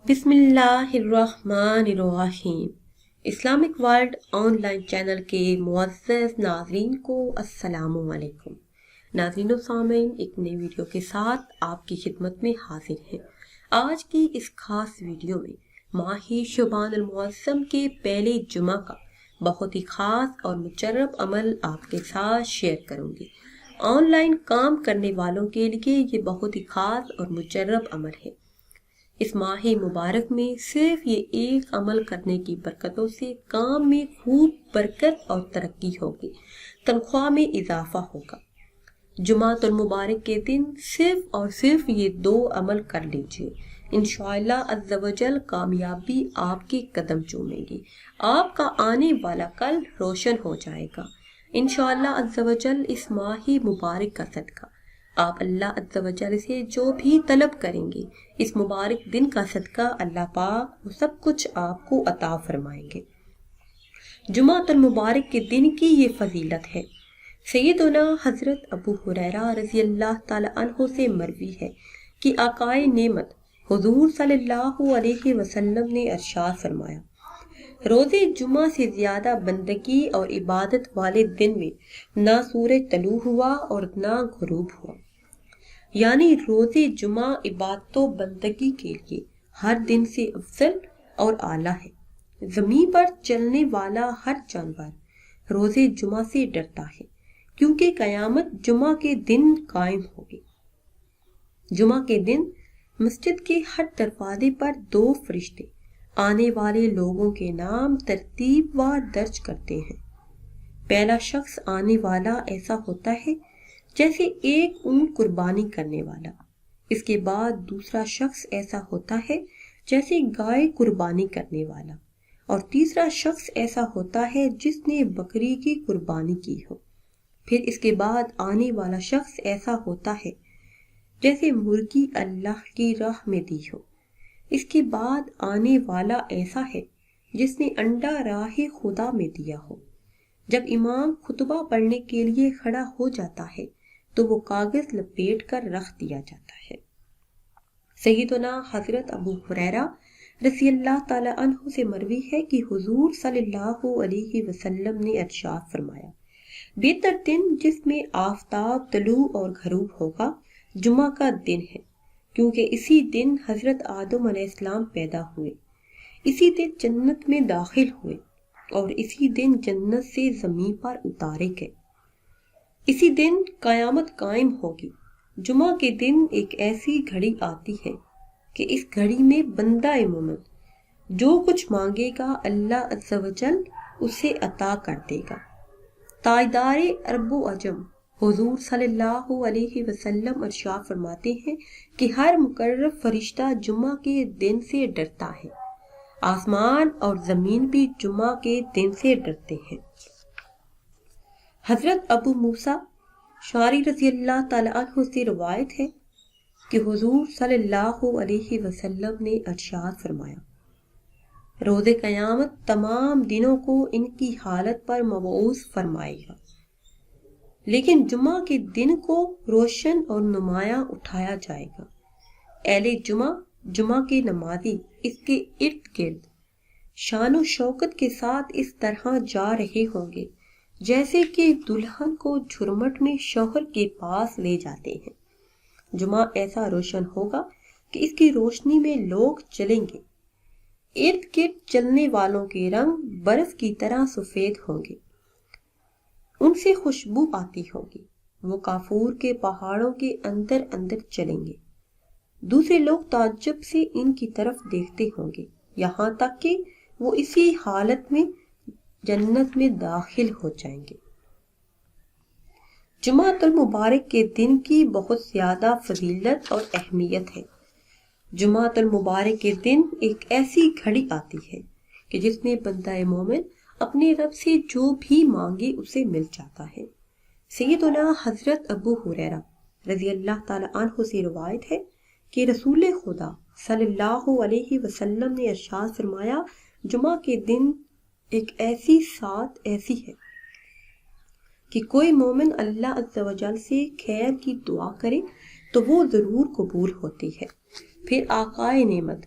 بسم اللہ الرحمن الرحیم۔ Islamic world on line channel کے معزز ناظرین کو السلام علیکم۔ ناظرین و سامعین، ایک نئی ویڈیو کے ساتھ آپ کی خدمت میں حاضر ہیں۔ آج کی اس خاص ویڈیو میں ماہ شعبان المعظم کے پہلے جمعہ کا بہت ہی خاص اور مجرب عمل آپ کے ساتھ شیئر کروں گی۔ آن لائن کام کرنے والوں کے لیے یہ بہت ہی خاص اور مجرب عمل ہے۔ اس ماہ مبارک میں صرف یہ ایک عمل کرنے کی برکتوں سے کام میں خوب برکت اور ترقی ہوگی، تنخواہ میں اضافہ ہوگا۔ جمعۃ المبارک کے دن صرف اور صرف یہ 2 عمل کر لیجئے، انشاءاللہ عز و جل کامیابی آپ کے قدم چومے گی، آپ کا آنے والا کل روشن ہو جائے گا انشاءاللہ عز و جل۔ اس ماہ مبارک کا صدقہ آپ اللہ عز و جل سے جو بھی طلب کریں گے، اس مبارک دن کا صدقہ اللہ پاک وہ سب کچھ آپ کو عطا فرمائیں گے۔ جمعۃ المبارک کے دن کی یہ فضیلت ہے۔ سیدنا حضرت ابو ہریرہ رضی اللہ تعالی عنہ سے مروی ہے کہ آقائے نعمت حضور صلی اللہ علیہ وسلم نے ارشاد فرمایا، روز جمعہ سے زیادہ بندگی اور عبادت والے دن میں نہ سورج طلوع ہوا اور نہ غروب ہوا۔ یعنی روز جمعہ عبادت و بندگی کے لیے ہر دن سے افضل اور اعلیٰ ہے۔ زمین پر چلنے والا ہر جانور روز جمعہ سے ڈرتا ہے، کیونکہ قیامت جمعہ کے دن قائم ہوگی۔ جمعہ کے دن مسجد کے ہر دروازے پر 2 فرشتے آنے والے لوگوں کے نام ترتیب وار درج کرتے ہیں۔ پہلا شخص آنے والا ایسا ہوتا ہے جیسے ایک اونٹ قربانی کرنے والا، اس کے بعد دوسرا شخص ایسا ہوتا ہے جیسے گائے قربانی کرنے والا، اور تیسرا شخص ایسا ہوتا ہے جس نے بکری کی قربانی کی ہو۔ پھر اس کے بعد آنے والا شخص ایسا ہوتا ہے جیسے مرغی اللہ کی راہ میں دی ہو۔ اس کے بعد آنے والا ایسا ہے جس نے انڈا راہ خدا میں دیا ہو۔ جب امام خطبہ پڑھنے کے لیے کھڑا ہو جاتا ہے تو وہ کاغذ لپیٹ کر رکھ دیا جاتا ہے۔ سیدنا حضرت ابو ہریرہ رضی اللہ تعالی عنہ سے مروی ہے کہ حضور صلی اللہ علیہ وسلم نے ارشاد فرمایا، بہتر دن جس میں آفتاب طلوع اور غروب ہوگا جمعہ کا دن ہے، کیونکہ اسی دن حضرت آدم علیہ السلام پیدا ہوئے، اسی دن جنت میں داخل ہوئے، اور اسی دن جنت سے زمین پر اتارے گئے، اسی دن قیامت قائم ہوگی۔ جمعہ کے دن ایک ایسی گھڑی آتی ہے کہ اس گھڑی میں بندہ مومن جو کچھ مانگے گا اللہ عز و جل اسے عطا کر دے گا۔ تاجدار عرب و عجم حضور صلی اللہ علیہ وسلم ارشاد فرماتے ہیں کہ ہر مقرب فرشتہ جمعہ کے دن سے ڈرتا ہے، آسمان اور زمین بھی جمعہ کے دن سے ڈرتے ہیں۔ حضرت ابو موسیٰ شعری رضی اللہ تعالی عنہ سے روایت ہے کہ حضور صلی اللہ علیہ وسلم نے ارشاد فرمایا، روز قیامت تمام دنوں کو ان کی حالت پر مبعوث فرمائے گا، لیکن جمعہ کے دن کو روشن اور نمایاں اٹھایا جائے گا۔ اہل جمعہ کے نمازی اس کے ارد گرد شان و شوکت کے ساتھ اس طرح جا رہے ہوں گے جیسے کہ دلہن کو جھرمٹ میں شوہر کے پاس لے جاتے ہیں۔ جمعہ ایسا روشن ہوگا کہ اس کی روشنی میں لوگ چلیں گے، ارد گرد چلنے والوں کے رنگ برف کی طرح سفید ہوں گے، ان سے خوشبو آتی ہوگی، وہ کافور کے پہاڑوں کے اندر اندر چلیں گے، دوسرے لوگ تعجب سے ان کی طرف دیکھتے ہوں گے، یہاں تک کہ وہ اسی حالت میں جنت میں داخل ہو جائیں گے۔ جمعۃ المبارک کے دن کی بہت زیادہ فضیلت اور اہمیت ہے۔ جمعۃ المبارک کے دن ایک ایسی گھڑی آتی ہے کہ جس میں بندہ مومن اپنے رب سے جو بھی مانگے اسے مل جاتا ہے۔ سیدنا حضرت ابو ہریرہ رضی اللہ تعالی عنہ سے روایت ہے کہ رسول خدا صلی اللہ علیہ وسلم نے ارشاد فرمایا، جمعہ کے دن ایک ایسی سات ایسی ہے کہ کوئی مومن اللہ عز و جل سے خیر کی دعا کرے تو وہ ضرور قبول ہوتی ہے۔ پھر آقائے نعمت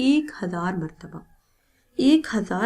1000